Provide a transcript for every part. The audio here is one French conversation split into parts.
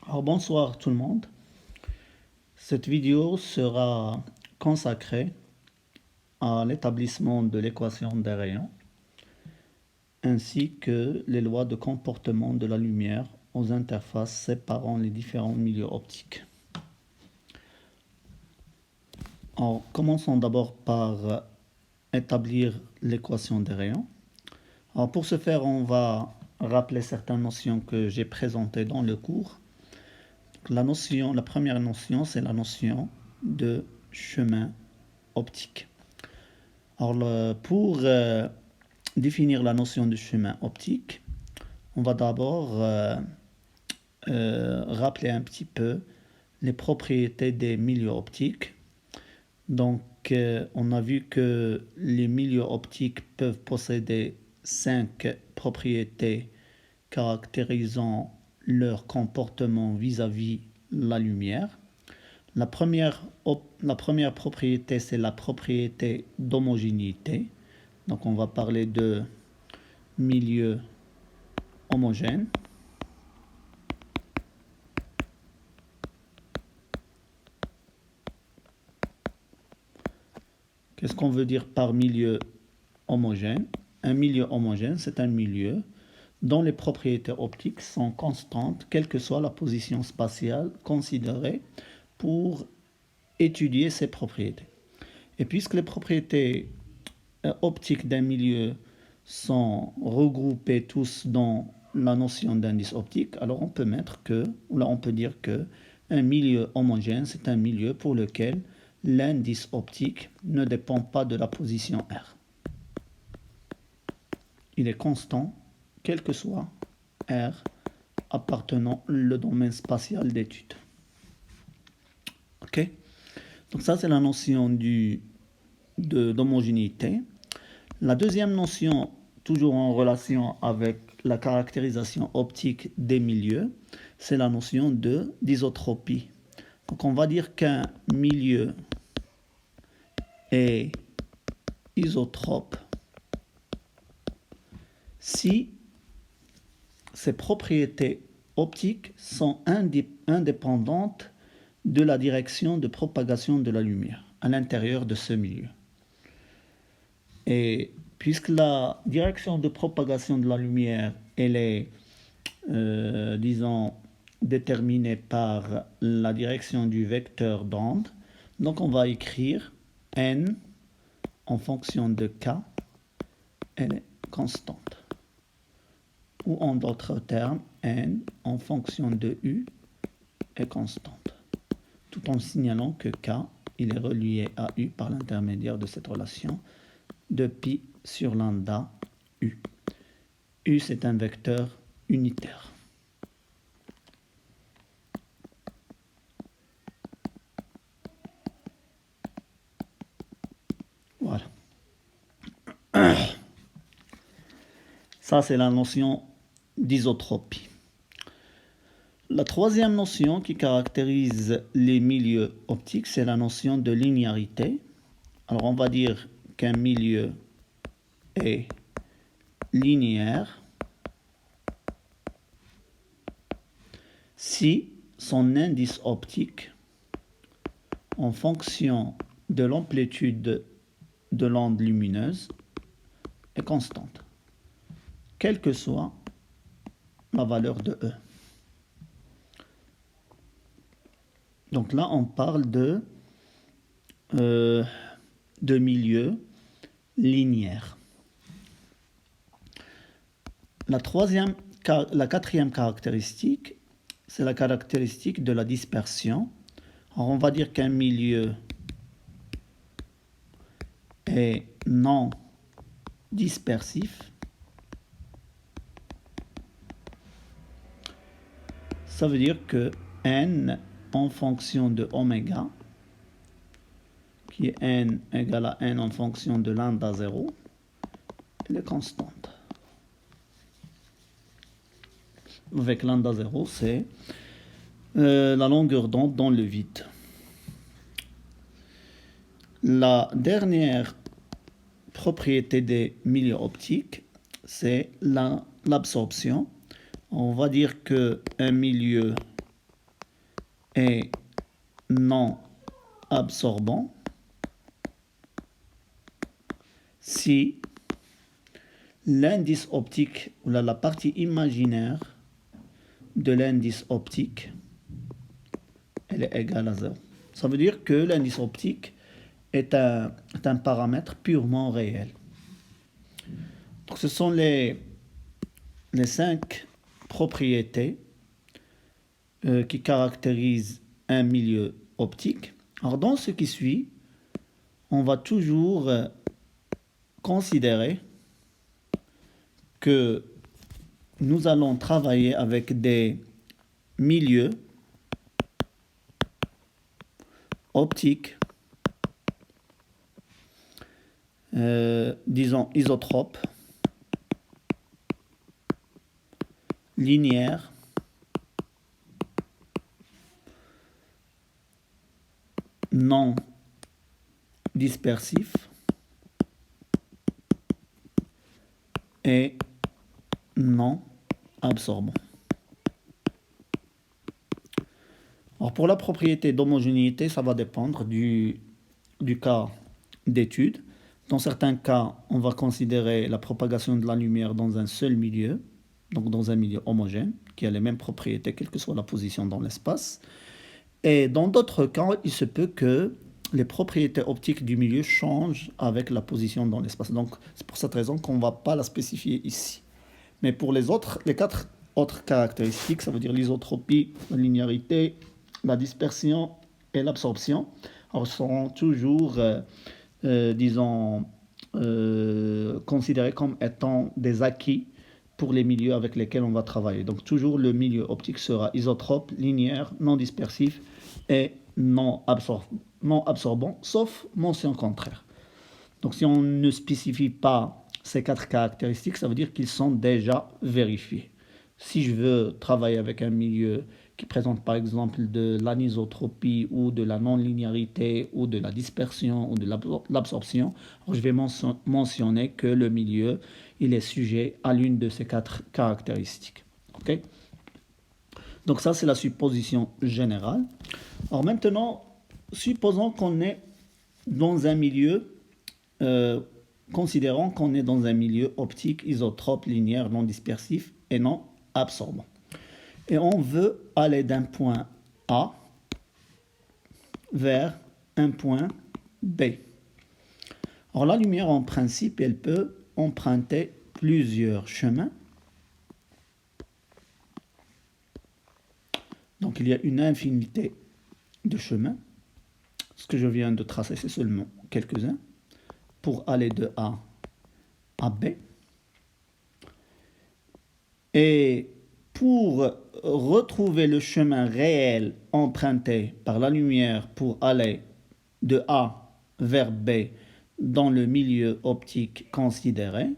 Alors bonsoir tout le monde. Cette vidéo sera consacrée à l'établissement de l'équation des rayons ainsi que les lois de comportement de la lumière aux interfaces séparant les différents milieux optiques. Alors, commençons d'abord par établir l'équation des rayons. Alors, pour ce faire, on va rappeler certaines notions que j'ai présentées dans le cours. La première notion, c'est la notion de chemin optique. Alors, pour définir la notion de chemin optique, on va d'abord rappeler un petit peu les propriétés des milieux optiques. Donc, on a vu que les milieux optiques peuvent posséder 5 propriétés caractérisant leur comportement vis-à-vis la lumière. La première propriété, c'est la propriété d'homogénéité. Donc, on va parler de milieu homogène. Qu'est-ce qu'on veut dire par milieu homogène? Un milieu homogène, c'est un milieu dont les propriétés optiques sont constantes, quelle que soit la position spatiale considérée pour étudier ces propriétés. Et puisque les propriétés optiques d'un milieu sont regroupées tous dans la notion d'indice optique, alors on peut dire que un milieu homogène, c'est un milieu pour lequel l'indice optique ne dépend pas de la position R. Il est constant, quel que soit R appartenant au domaine spatial d'étude. Ok? Donc ça, c'est la notion d'homogénéité. La deuxième notion, toujours en relation avec la caractérisation optique des milieux, c'est la notion d'isotropie. Donc on va dire qu'un milieu est isotrope si ses propriétés optiques sont indépendantes de la direction de propagation de la lumière à l'intérieur de ce milieu. Et puisque la direction de propagation de la lumière, elle est, déterminée par la direction du vecteur d'onde, donc on va écrire n en fonction de k, elle est constante. Ou en d'autres termes, n en fonction de u est constante. Tout en signalant que k, il est relié à u par l'intermédiaire de cette relation de pi sur lambda u. U, c'est un vecteur unitaire. Voilà. Ça, c'est la notion d'isotropie. La troisième notion qui caractérise les milieux optiques, c'est la notion de linéarité. Alors, on va dire qu'un milieu est linéaire si son indice optique, en fonction de l'amplitude de l'onde lumineuse, est constante, quelle que soit la valeur de E. Donc là, on parle de milieu linéaire. La quatrième caractéristique, c'est la caractéristique de la dispersion. Alors, on va dire qu'un milieu est non dispersif. Ça veut dire que n en fonction de oméga, qui est n égale à n en fonction de lambda 0, elle est constante. Avec lambda 0, c'est la longueur d'onde dans le vide. La dernière propriété des milieux optiques, c'est l'absorption. On va dire qu'un milieu est non absorbant si l'indice optique, ou la partie imaginaire de l'indice optique, elle est égale à 0. Ça veut dire que l'indice optique est un paramètre purement réel. Donc ce sont les 5 propriétés qui caractérisent un milieu optique. Alors dans ce qui suit, on va toujours considérer que nous allons travailler avec des milieux optiques, disons isotropes, linéaires, non dispersifs et non absorbants. Alors pour la propriété d'homogénéité, ça va dépendre du cas d'étude. Dans certains cas, on va considérer la propagation de la lumière dans un seul milieu, donc dans un milieu homogène, qui a les mêmes propriétés, quelle que soit la position dans l'espace. Et dans d'autres cas, il se peut que les propriétés optiques du milieu changent avec la position dans l'espace. Donc c'est pour cette raison qu'on ne va pas la spécifier ici. Mais pour les 4 autres caractéristiques, ça veut dire l'isotropie, la linéarité, la dispersion et l'absorption, seront toujours, considérés comme étant des acquis pour les milieux avec lesquels on va travailler. Donc toujours le milieu optique sera isotrope, linéaire, non dispersif et non absorbant, sauf mention contraire. Donc si on ne spécifie pas ces 4 caractéristiques, ça veut dire qu'ils sont déjà vérifiés. Si je veux travailler avec un milieu qui présente par exemple de l'anisotropie ou de la non-linéarité ou de la dispersion ou de l'absorption, je vais mentionner que le milieu il est sujet à l'une de ces 4 caractéristiques. Okay? Donc ça c'est la supposition générale. Alors maintenant, supposons qu'on est dans un milieu considérons qu'on est dans un milieu optique, isotrope, linéaire, non dispersif et non absorbant. Et on veut aller d'un point A vers un point B. Alors la lumière, en principe, elle peut emprunter plusieurs chemins. Donc il y a une infinité de chemins. Ce que je viens de tracer, c'est seulement quelques-uns pour aller de A à B. Et pour retrouver le chemin réel emprunté par la lumière pour aller de A vers B dans le milieu optique considéré,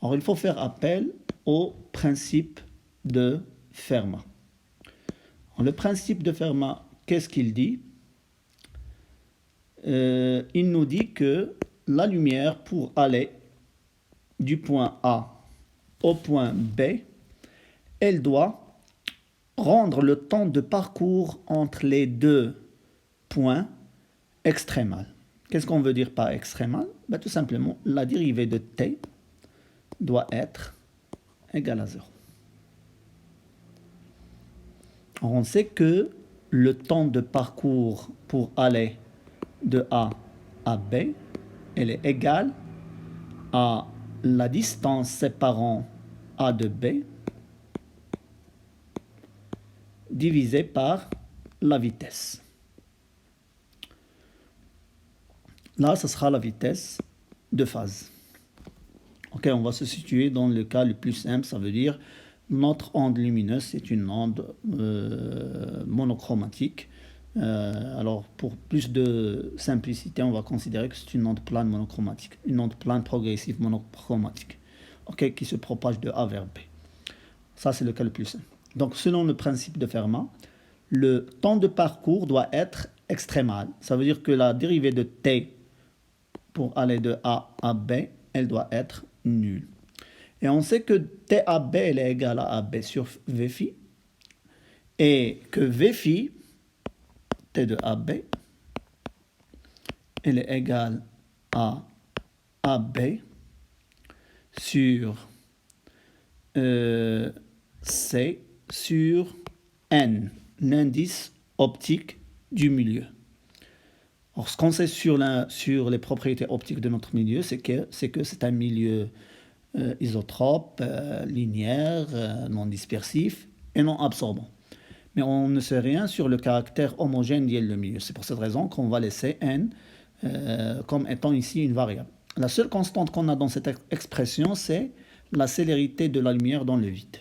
alors il faut faire appel au principe de Fermat. Alors, le principe de Fermat, qu'est-ce qu'il dit? Il nous dit que la lumière, pour aller du point A au point B, elle doit rendre le temps de parcours entre les deux points extrémal. Qu'est-ce qu'on veut dire par extrémal? Tout simplement, la dérivée de t doit être égale à 0. Alors, on sait que le temps de parcours pour aller de A à B, elle est égale à la distance séparant A de B divisé par la vitesse. Là, ce sera la vitesse de phase. Ok, on va se situer dans le cas le plus simple, ça veut dire notre onde lumineuse, c'est une onde monochromatique. Alors, pour plus de simplicité, on va considérer que c'est une onde plane monochromatique, une onde plane progressive monochromatique, okay, qui se propage de A vers B. Ça, c'est le cas le plus simple. Donc, selon le principe de Fermat, le temps de parcours doit être extrémal. Ça veut dire que la dérivée de t pour aller de A à B, elle doit être nulle. Et on sait que t à B, elle est égale à AB sur V phi, et que V phi, T de AB, elle est égale à AB sur C sur N, l'indice optique du milieu. Alors, ce qu'on sait sur les propriétés optiques de notre milieu, c'est que c'est un milieu isotrope, linéaire, non dispersif et non absorbant. Mais on ne sait rien sur le caractère homogène lié au milieu. C'est pour cette raison qu'on va laisser n comme étant ici une variable. La seule constante qu'on a dans cette expression, c'est la célérité de la lumière dans le vide.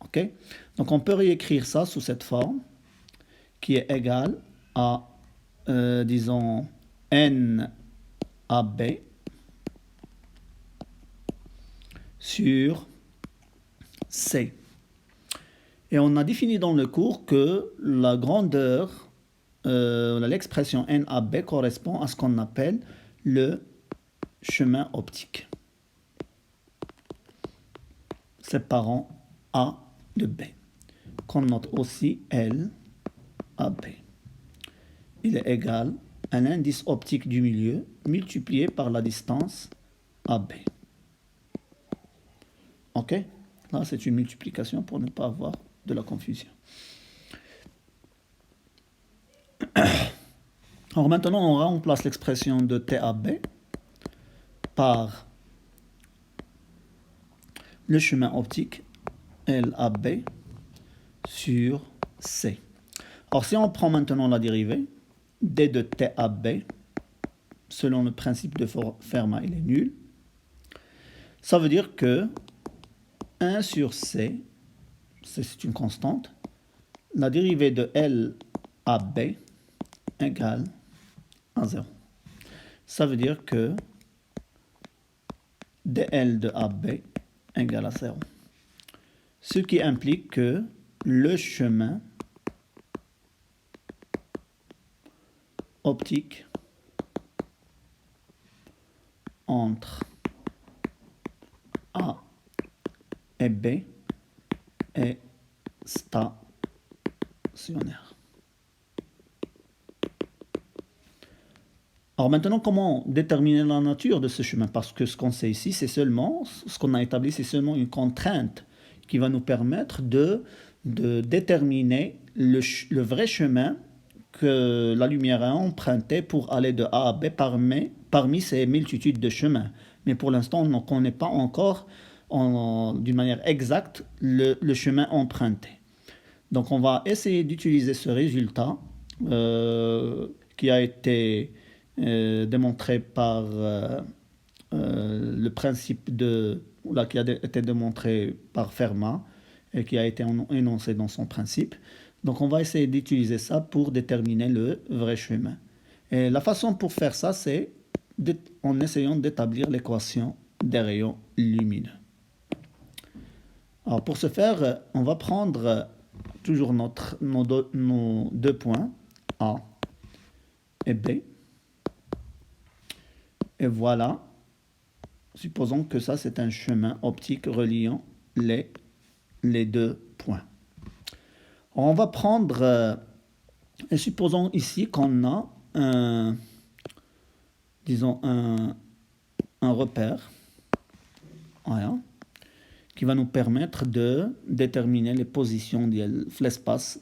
Okay? Donc on peut réécrire ça sous cette forme qui est égale à, disons, n AB sur C. Et on a défini dans le cours que la grandeur, l'expression NAB correspond à ce qu'on appelle le chemin optique séparant A de B, qu'on note aussi LAB. Il est égal à l'indice optique du milieu multiplié par la distance AB. Ok? Là, c'est une multiplication pour ne pas avoir de la confusion. Alors maintenant, on remplace l'expression de TAB par le chemin optique LAB sur C. Alors si on prend maintenant la dérivée, D de TAB, selon le principe de Fermat, il est nul. Ça veut dire que 1 sur C, c'est une constante, la dérivée de LAB égale à 0. Ça veut dire que dl de AB égale à 0. Ce qui implique que le chemin optique entre A et B est stationnaire. Alors maintenant, comment déterminer la nature de ce chemin? Parce que ce qu'on sait ici, c'est seulement, ce qu'on a établi, c'est seulement une contrainte qui va nous permettre de déterminer le vrai chemin que la lumière a emprunté pour aller de A à B parmi ces multitudes de chemins. Mais pour l'instant, on ne connaît pas encore d'une manière exacte le chemin emprunté. Donc on va essayer d'utiliser ce résultat qui a été démontré par le principe qui a été démontré par Fermat et qui a été énoncé dans son principe. Donc on va essayer d'utiliser ça pour déterminer le vrai chemin. Et la façon pour faire ça, c'est en essayant d'établir l'équation des rayons lumineux. Alors pour ce faire, on va prendre toujours nos deux points, A et B. Et voilà, supposons que ça c'est un chemin optique reliant les deux points. On va prendre, et supposons ici qu'on a un repère, voilà, qui va nous permettre de déterminer les positions de l'espace